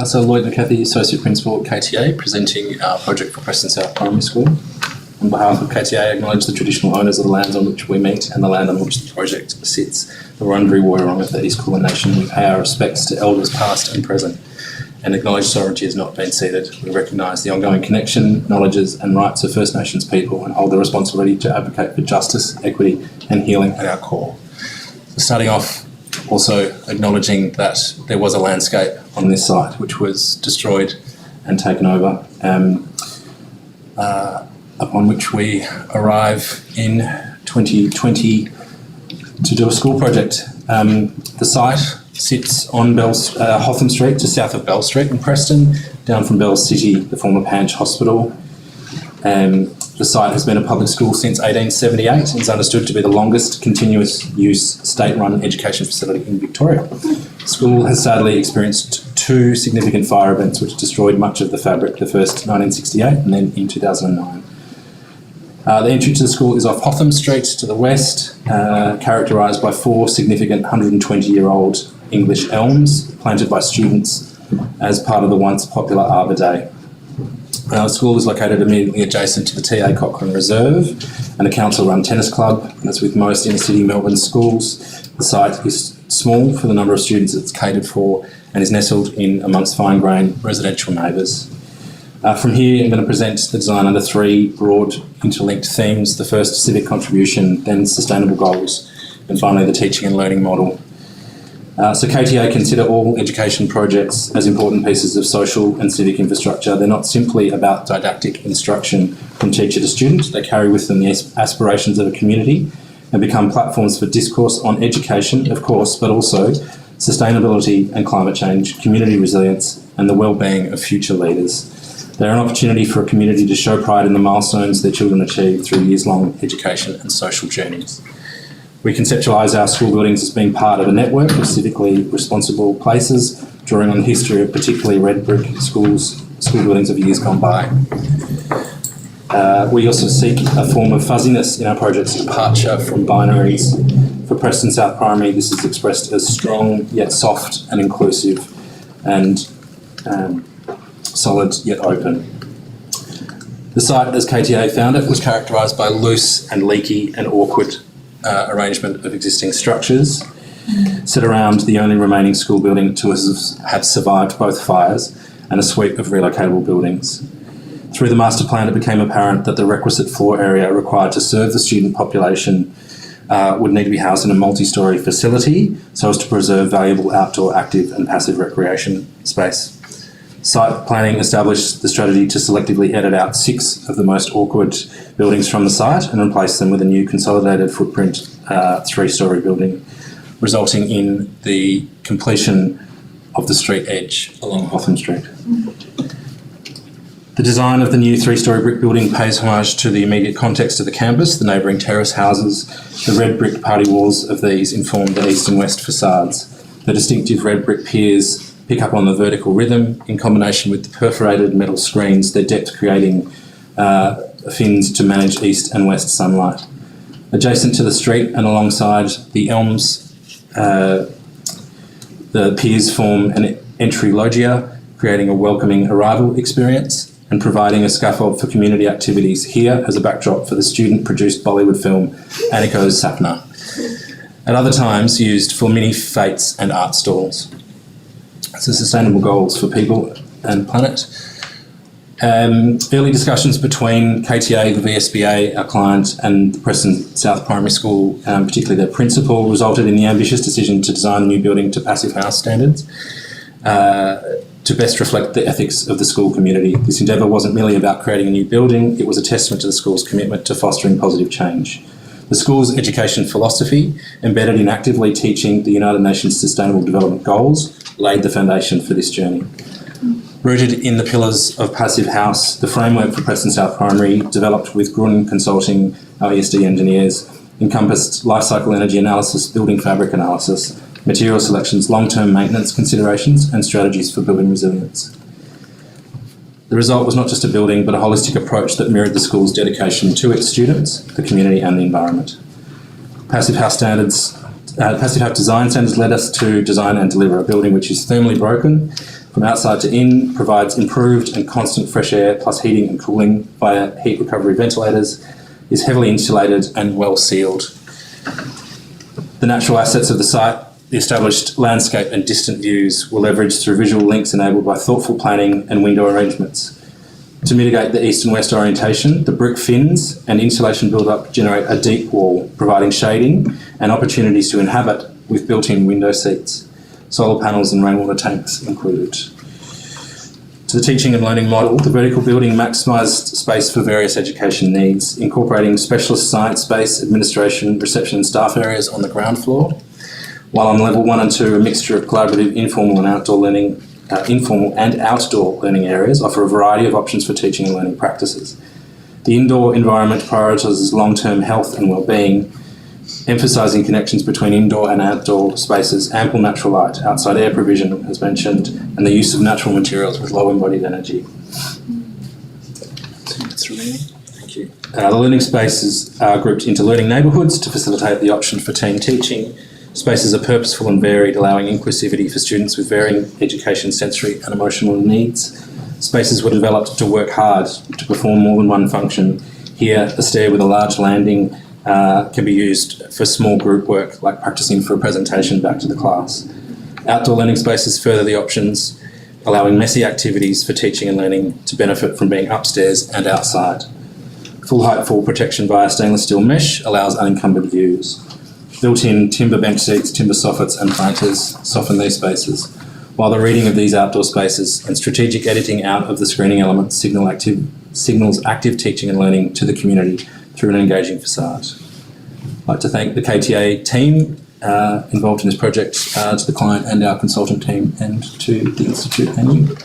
So Lloyd McCarthy, Associate Principal at KTA, presenting our project for Preston South Primary School. On behalf of KTA, I acknowledge the traditional owners of the lands on which we meet and the land on which the project sits, the Wurundjeri Wurundjeri of the East Kulin Nation. We pay our respects to elders past and present and acknowledge sovereignty has not been ceded. We recognise the ongoing connection, knowledges and rights of First Nations people and hold the responsibility to advocate for justice, equity and healing at our core. So starting off, also acknowledging that there was a landscape on this site which was destroyed and taken over, upon which we arrive in 2020 to do a school project. The site sits on Hotham Street, just south of Bell Street in Preston, down from Bell City, the former Panch Hospital. The site has been a public school since 1878 and is understood to be the longest continuous use state-run education facility in Victoria. The school has sadly experienced two significant fire events which destroyed much of the fabric, the first 1968 and then in 2009. The entry to the school is off Hotham Street to the west, characterised by four significant 120-year-old English elms planted by students as part of the once popular Arbor Day. The school is located immediately adjacent to the T.A. Cochrane Reserve and a council-run tennis club. And as with most inner-city Melbourne schools, the site is small for the number of students it's catered for and is nestled in amongst fine-grained residential neighbours. From here, I'm going to present the design under three broad interlinked themes. The first, civic contribution, then sustainable goals, and finally the teaching and learning model. So KTA consider all education projects as important pieces of social and civic infrastructure. They're not simply about didactic instruction from teacher to student. They carry with them the aspirations of a community and become platforms for discourse on education, of course, but also sustainability and climate change, community resilience, and the well-being of future leaders. They're an opportunity for a community to show pride in the milestones their children achieve through years-long education and social journeys. We conceptualise our school buildings as being part of a network of civically responsible places, drawing on the history of particularly red brick school buildings of years gone by. We also seek a form of fuzziness in our project's departure from binaries. For Preston South Primary, this is expressed as strong yet soft and inclusive, and solid yet open. The site, as KTA found it, was characterised by loose and leaky and awkward arrangement of existing structures set around the only remaining school building to have survived both fires and a suite of relocatable buildings. Through the master plan, it became apparent that the requisite floor area required to serve the student population would need to be housed in a multi-storey facility so as to preserve valuable outdoor active and passive recreation space. Site planning established the strategy to selectively edit out 6 of the most awkward buildings from the site and replace them with a new consolidated footprint 3-storey building, resulting in the completion of the street edge along Hotham Street. The design of the new 3-storey brick building pays homage to the immediate context of the campus, the neighbouring terrace houses. The red brick party walls of these inform the east and west facades. The distinctive red brick piers pick up on the vertical rhythm in combination with the perforated metal screens, their depth creating fins to manage east and west sunlight. Adjacent to the street and alongside the elms, the piers form an entry loggia, creating a welcoming arrival experience and providing a scaffold for community activities here as a backdrop for the student-produced Bollywood film Aniko's Sapna. At other times used for mini fetes and art stalls. So sustainable goals for people and planet. Early discussions between KTA, the VSBA, our client, and the Preston South Primary School, particularly their principal, resulted in the ambitious decision to design the new building to Passivhaus standards to best reflect the ethics of the school community. This endeavour wasn't merely about creating a new building, it was a testament to the school's commitment to fostering positive change. The school's education philosophy, embedded in actively teaching the United Nations Sustainable Development Goals, laid the foundation for this journey. Rooted in the pillars of Passivhaus, the framework for Preston South Primary, developed with Grun Consulting, our ESD engineers, encompassed life cycle energy analysis, building fabric analysis, material selections, long-term maintenance considerations, and strategies for building resilience. The result was not just a building, but a holistic approach that mirrored the school's dedication to its students, the community and the environment. Passivhaus design standards led us to design and deliver a building which is thermally broken, from outside to in, provides improved and constant fresh air plus heating and cooling via heat recovery ventilators, is heavily insulated and well sealed. The natural assets of the site, the established landscape and distant views were leveraged through visual links enabled by thoughtful planning and window arrangements. To mitigate the east and west orientation, the brick fins and insulation build-up generate a deep wall, providing shading and opportunities to inhabit with built-in window seats, solar panels and rainwater tanks included. To the teaching and learning model, the vertical building maximised space for various education needs, incorporating specialist science space, administration, reception and staff areas on the ground floor, while on level 1 and 2, a mixture of collaborative informal and outdoor learning areas offer a variety of options for teaching and learning practices. The indoor environment prioritises long-term health and well-being, emphasising connections between indoor and outdoor spaces, ample natural light, outside air provision, as mentioned, and the use of natural materials with low embodied energy. Thank you. The learning spaces are grouped into learning neighbourhoods to facilitate the option for team teaching. Spaces are purposeful and varied, allowing inclusivity for students with varying education, sensory and emotional needs. Spaces were developed to work hard to perform more than one function. Here, a stair with a large landing can be used for small group work, like practicing for a presentation back to the class. Outdoor learning spaces further the options, allowing messy activities for teaching and learning to benefit from being upstairs and outside. Full height fall protection via stainless steel mesh allows unencumbered views. Built-in timber bench seats, timber soffits and planters soften these spaces, while the reading of these outdoor spaces and strategic editing out of the screening elements signals active teaching and learning to the community through an engaging facade. I'd like to thank the KTA team involved in this project, to the client and our consultant team, and to the Institute and you.